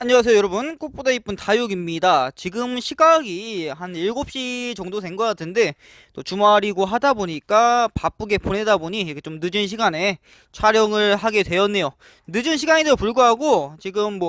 안녕하세요 여러분, 꽃보다 이쁜 다육입니다. 지금 시각이 한 7시 정도 된 것 같은데 또 주말이고 하다 보니까 바쁘게 보내다 보니 이렇게 좀 늦은 시간에 촬영을 하게 되었네요. 늦은 시간인데도 불구하고 지금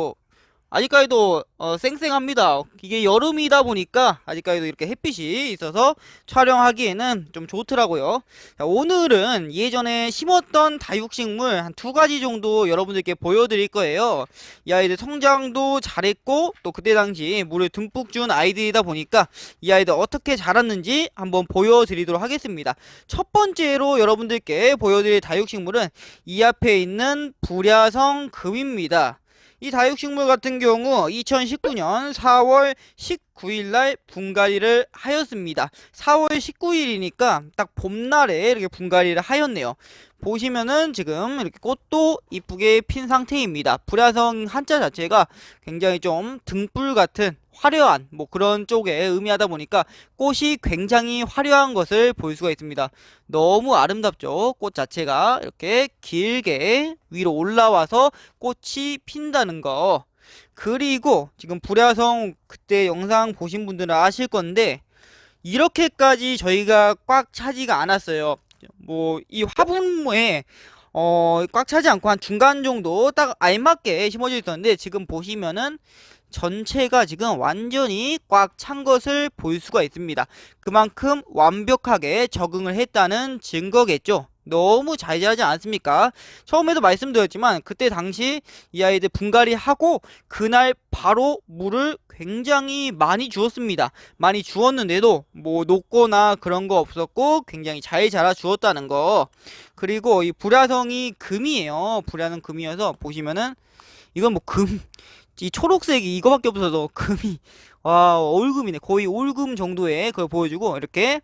아직까지도 쌩쌩합니다. 이게 여름이다 보니까 아직까지도 이렇게 햇빛이 있어서 촬영하기에는 좀 좋더라고요. 자, 오늘은 예전에 심었던 다육식물 한 두 가지 정도 여러분들께 보여드릴 거예요. 이 아이들 성장도 잘했고 또 그때 당시 물을 듬뿍 준 아이들이다 보니까 이 아이들 어떻게 자랐는지 한번 보여드리도록 하겠습니다. 첫 번째로 여러분들께 보여드릴 다육식물은 이 앞에 있는 불야성 금입니다. 이 다육식물 같은 경우 2019년 4월 19일 날 분갈이를 하였습니다. 4월 19일이니까 딱 봄날에 이렇게 분갈이를 하였네요. 보시면은 지금 이렇게 꽃도 이쁘게 핀 상태입니다. 불야성 한자 자체가 굉장히 좀 등불 같은 화려한 그런 쪽에 의미하다 보니까 꽃이 굉장히 화려한 것을 볼 수가 있습니다. 너무 아름답죠. 꽃 자체가 이렇게 길게 위로 올라와서 꽃이 핀다는 거. 그리고 지금 불야성 그때 영상 보신 분들은 아실 건데 이렇게까지 저희가 꽉 차지가 않았어요. 이 화분모에 꽉 차지 않고 한 중간 정도 딱 알맞게 심어져 있었는데 지금 보시면은 전체가 지금 완전히 꽉 찬 것을 볼 수가 있습니다. 그만큼 완벽하게 적응을 했다는 증거겠죠. 너무 잘 자라지 않았습니까? 처음에도 말씀드렸지만 그때 당시 이 아이들 분갈이 하고 그날 바로 물을 굉장히 많이 주었습니다. 많이 주었는데도 녹거나 그런 거 없었고 굉장히 잘 자라 주었다는 거. 그리고 이 불야성이 금이에요. 불야성 금이어서 보시면은 이건 이 초록색이 이거밖에 없어서 금이 와 올금이네. 거의 올금 정도의 그걸 보여주고 이렇게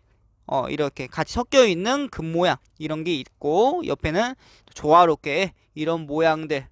같이 섞여 있는 금 모양 이런 게 있고 옆에는 조화롭게 이런 모양들.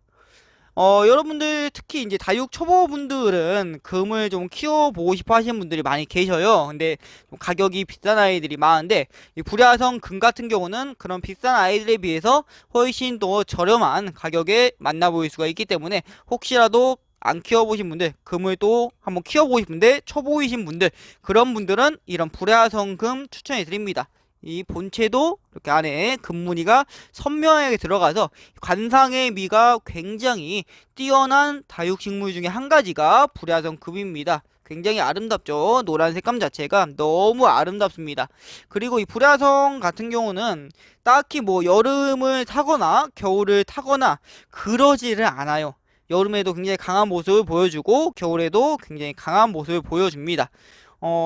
여러분들 특히 이제 다육 초보분들은 금을 좀 키워보고 싶어 하시는 분들이 많이 계셔요. 근데 좀 가격이 비싼 아이들이 많은데 이 불야성 금 같은 경우는 그런 비싼 아이들에 비해서 훨씬 더 저렴한 가격에 만나볼 수가 있기 때문에 혹시라도 안 키워보신 분들, 금을 또 한번 키워보고 싶은데 초보이신 분들, 그런 분들은 이런 불야성 금 추천해 드립니다. 이 본체도 이렇게 안에 금무늬가 선명하게 들어가서 관상의 미가 굉장히 뛰어난 다육식물 중에 한 가지가 불야성 금입니다. 굉장히 아름답죠. 노란 색감 자체가 너무 아름답습니다. 그리고 이 불야성 같은 경우는 딱히 여름을 타거나 겨울을 타거나 그러지를 않아요. 여름에도 굉장히 강한 모습을 보여주고 겨울에도 굉장히 강한 모습을 보여줍니다.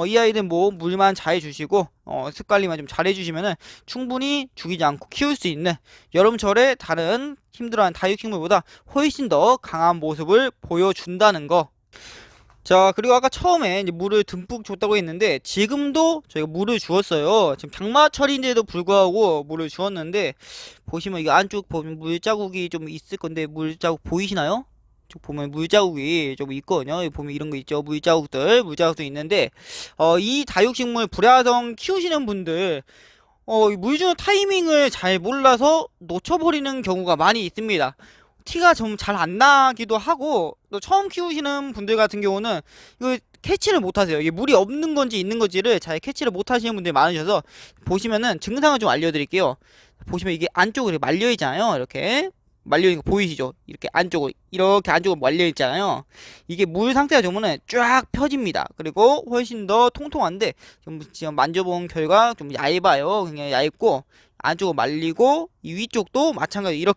이 아이는 물만 잘 주시고 습관리만 좀 잘 해주시면은 충분히 죽이지 않고 키울 수 있는 여름철에 다른 힘들어하는 다육식물보다 훨씬 더 강한 모습을 보여준다는 거. 자, 그리고 아까 처음에 이제 물을 듬뿍 줬다고 했는데 지금도 저희가 물을 주었어요. 지금 장마철인데도 불구하고 물을 주었는데 보시면 이게 안쪽 보면 물자국이 좀 있을 건데 물자국 보이시나요? 쭉 보면 물자국이 좀 있거든요. 여기 보면 이런 거 있죠. 물자국도 있는데 이 다육식물 불야성 키우시는 분들 이물 주는 타이밍을 잘 몰라서 놓쳐버리는 경우가 많이 있습니다. 티가 좀 잘 안 나기도 하고 또 처음 키우시는 분들 같은 경우는 이거 캐치를 못 하세요. 이게 물이 없는 건지 있는 건지를 잘 캐치를 못 하시는 분들이 많으셔서 보시면은 증상을 좀 알려드릴게요. 보시면 이게 안쪽으로 말려 있잖아요. 이렇게 말려 있는 거 보이시죠? 이렇게 안쪽으로 말려 있잖아요. 이게 물 상태가 좋으면 쫙 펴집니다. 그리고 훨씬 더 통통한데 지금 만져본 결과 좀 얇아요. 굉장히 얇고 안쪽으로 말리고 이 위쪽도 마찬가지로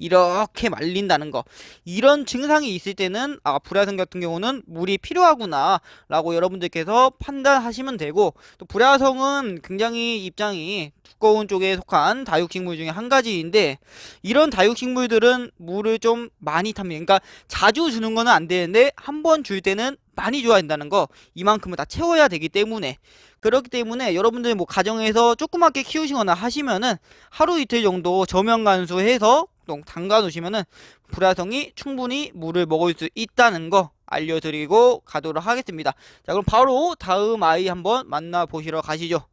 이렇게 말린다는 거. 이런 증상이 있을 때는 불야성 같은 경우는 물이 필요하구나 라고 여러분들께서 판단하시면 되고, 또 불야성은 굉장히 입장이 두꺼운 쪽에 속한 다육식물 중에 한 가지인데 이런 다육식물들은 물을 좀 많이 탑니다. 그러니까 자주 주는 거는 안 되는데 한 번 줄 때는 많이 줘야 된다는 거. 이만큼은 다 채워야 되기 때문에. 그렇기 때문에 여러분들 가정에서 조그맣게 키우시거나 하시면은 하루 이틀 정도 저면 간수해서 담가 놓으시면은 불야성이 충분히 물을 먹을 수 있다는 거 알려드리고 가도록 하겠습니다. 자, 그럼 바로 다음 아이 한번 만나보시러 가시죠.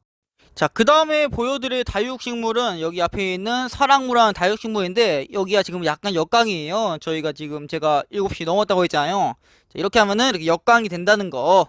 자, 그 다음에 보여드릴 다육식물은 여기 앞에 있는 사랑무라는 다육식물인데 여기가 지금 약간 역광이에요. 저희가 지금 제가 7시 넘었다고 했잖아요. 자, 이렇게 하면은 이렇게 역광이 된다는 거.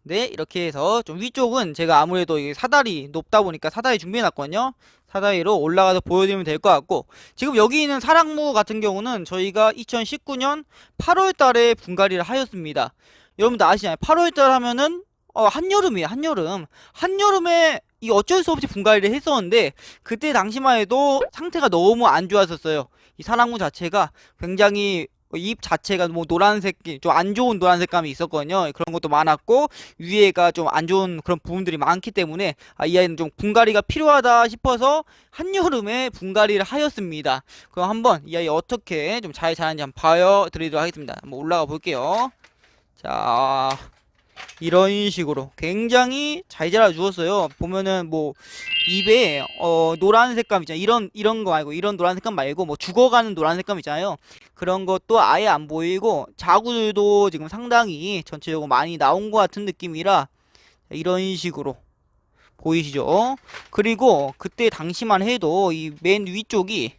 네, 이렇게 해서 좀 위쪽은 제가 아무래도 이게 사다리 높다 보니까 사다리 준비해놨거든요. 사다리로 올라가서 보여드리면 될 것 같고, 지금 여기 있는 사랑무 같은 경우는 저희가 2019년 8월 달에 분갈이를 하였습니다. 여러분들 아시잖아요. 8월 달 하면은 한여름이에요. 한여름. 한여름에 이 어쩔 수 없이 분갈이를 했었는데 그때 당시만 해도 상태가 너무 안 좋았었어요. 이 사랑무 자체가 굉장히 잎 자체가 뭐 노란색, 좀 안 좋은 노란색 감이 있었거든요. 그런 것도 많았고 위에가 좀 안 좋은 그런 부분들이 많기 때문에 이 아이는 좀 분갈이가 필요하다 싶어서 한여름에 분갈이를 하였습니다. 그럼 한번 이 아이 어떻게 좀 잘 자라는지 한번 봐드리도록 하겠습니다. 한번 올라가 볼게요. 자, 이런 식으로 굉장히 잘 자라 주었어요. 보면은 뭐 입에 노란 색감 있잖아요. 이런 거 말고, 이런 노란 색감 말고 뭐 죽어가는 노란 색감 있잖아요. 그런 것도 아예 안 보이고 자구들도 지금 상당히 전체적으로 많이 나온 것 같은 느낌이라 이런 식으로 보이시죠? 그리고 그때 당시만 해도 이 맨 위쪽이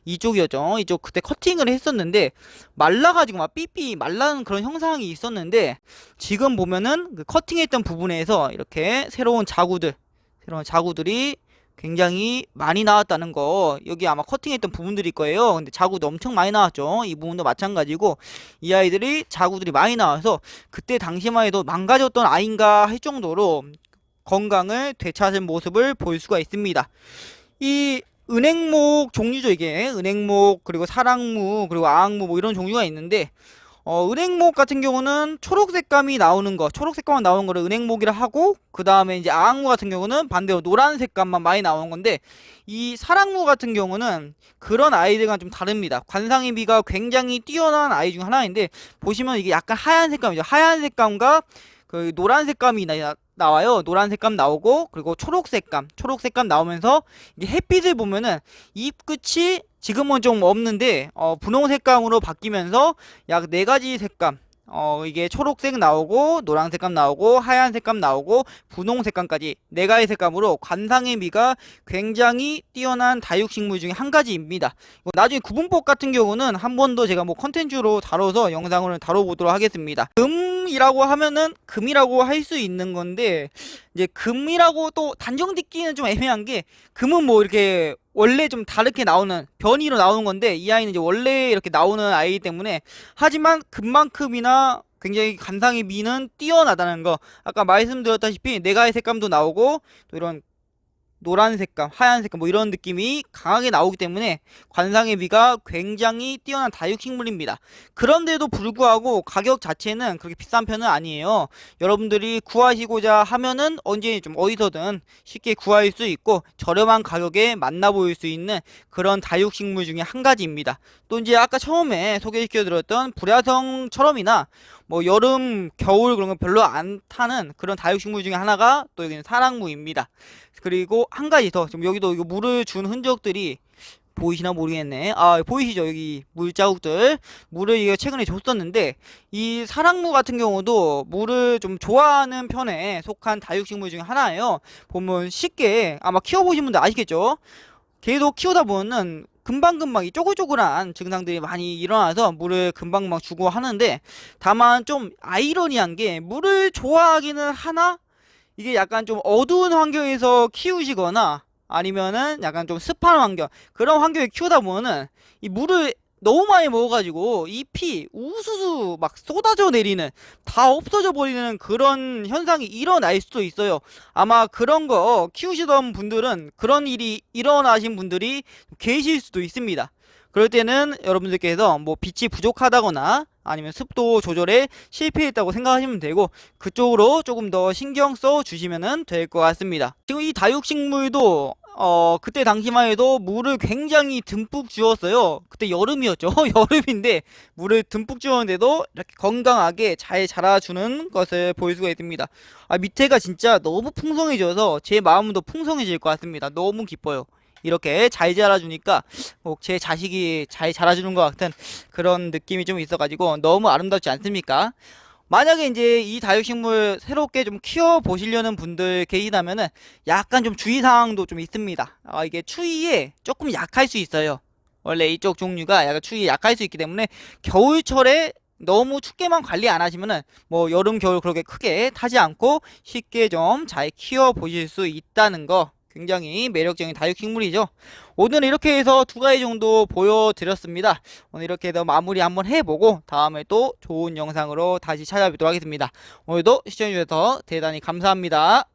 이쪽이었죠. 이쪽 그때 커팅을 했었는데 말라가지고 막 삐삐 말라는 그런 형상이 있었는데 지금 보면은 그 커팅했던 부분에서 이렇게 새로운 자구들이 굉장히 많이 나왔다는 거. 여기 아마 커팅했던 부분들일 거예요. 근데 자구도 엄청 많이 나왔죠. 이 부분도 마찬가지고 이 아이들이 자구들이 많이 나와서 그때 당시만 해도 망가졌던 아이인가 할 정도로 건강을 되찾은 모습을 볼 수가 있습니다. 이 은행목 종류죠. 이게 은행목, 그리고 사랑무, 그리고 아악무 뭐 이런 종류가 있는데 은행목 같은 경우는 초록색감이 나오는 거, 초록색감만 나오는 거를 은행목이라 하고, 그 다음에 이제 아악무 같은 경우는 반대로 노란색감만 많이 나오는 건데, 이 사랑무 같은 경우는 그런 아이들과 좀 다릅니다. 관상의 미가 굉장히 뛰어난 아이 중 하나인데, 보시면 이게 약간 하얀 색감이죠. 하얀 색감과 그 노란 색감이 나와요. 노란 색감 나오고, 그리고 초록 색감 나오면서 이게 햇빛을 보면은 잎 끝이 지금은 좀 없는데 분홍 색감으로 바뀌면서 약 4가지 색감, 이게 초록색 나오고 노란 색감 나오고 하얀 색감 나오고 분홍 색감까지 4가지 색감으로 관상의 미가 굉장히 뛰어난 다육식물 중에 한 가지입니다. 나중에 구분법 같은 경우는 한 번 더 제가 뭐 컨텐츠로 다뤄서 영상을 다뤄보도록 하겠습니다. 금이라고 하면은 금이라고 할 수 있는 건데, 이제 금이라고 또 단정 짓기는 좀 애매한 게, 금은 뭐 이렇게 원래 좀 다르게 나오는 변이로 나오는 건데 이 아이는 이제 원래 이렇게 나오는 아이이기 때문에, 하지만 금만큼이나 굉장히 관상의 미는 뛰어나다는 거. 아까 말씀드렸다시피 4가지 색감도 나오고 또 이런 노란 색감, 하얀 색감 뭐 이런 느낌이 강하게 나오기 때문에 관상의 미가 굉장히 뛰어난 다육식물입니다. 그런데도 불구하고 가격 자체는 그렇게 비싼 편은 아니에요. 여러분들이 구하시고자 하면은 언제 좀 어디서든 쉽게 구할 수 있고 저렴한 가격에 만나볼 수 있는 그런 다육식물 중에 한 가지입니다. 또 이제 아까 처음에 소개시켜드렸던 불야성처럼이나 뭐 여름, 겨울 그런 거 별로 안 타는 그런 다육식물 중에 하나가 또 여기는 사랑무입니다. 그리고 한 가지 더, 지금 여기도 이거 물을 준 흔적들이 보이시나 모르겠네. 보이시죠? 여기 물자국들. 물을 이거 최근에 줬었는데, 이 사랑무 같은 경우도 물을 좀 좋아하는 편에 속한 다육식물 중에 하나예요. 보면 쉽게 아마 키워보신 분들 아시겠죠? 계속 키우다 보면은 금방금방 이 쪼글쪼글한 증상들이 많이 일어나서 물을 금방금방 주고 하는데, 다만 좀 아이러니한 게 물을 좋아하기는 하나 이게 약간 좀 어두운 환경에서 키우시거나 아니면은 약간 좀 습한 환경, 그런 환경에 키우다 보면은 이 물을 너무 많이 먹어가지고 잎이 우수수 막 쏟아져 내리는, 다 없어져 버리는 그런 현상이 일어날 수도 있어요. 아마 그런 거 키우시던 분들은 그런 일이 일어나신 분들이 계실 수도 있습니다. 그럴 때는 여러분들께서 뭐 빛이 부족하다거나 아니면 습도 조절에 실패했다고 생각하시면 되고, 그쪽으로 조금 더 신경 써 주시면 될 것 같습니다. 지금 이 다육식물도 그때 당시만 해도 물을 굉장히 듬뿍 주었어요. 그때 여름이었죠. 여름인데 물을 듬뿍 주었는데도 이렇게 건강하게 잘 자라주는 것을 볼 수가 있습니다. 밑에가 진짜 너무 풍성해져서 제 마음도 풍성해질 것 같습니다. 너무 기뻐요. 이렇게 잘 자라주니까 꼭 제 자식이 잘 자라주는 것 같은 그런 느낌이 좀 있어가지고 너무 아름답지 않습니까? 만약에 이제 이 다육식물 새롭게 좀 키워 보시려는 분들 계시다면은 약간 좀 주의사항도 좀 있습니다. 이게 추위에 조금 약할 수 있어요. 원래 이쪽 종류가 약간 추위에 약할 수 있기 때문에 겨울철에 너무 춥게만 관리 안 하시면은 뭐 여름 겨울 그렇게 크게 타지 않고 쉽게 좀 잘 키워 보실 수 있다는 거, 굉장히 매력적인 다육식물이죠. 오늘 이렇게 해서 두 가지 정도 보여드렸습니다. 오늘 이렇게 해서 마무리 한번 해보고 다음에 또 좋은 영상으로 다시 찾아뵙도록 하겠습니다. 오늘도 시청해주셔서 대단히 감사합니다.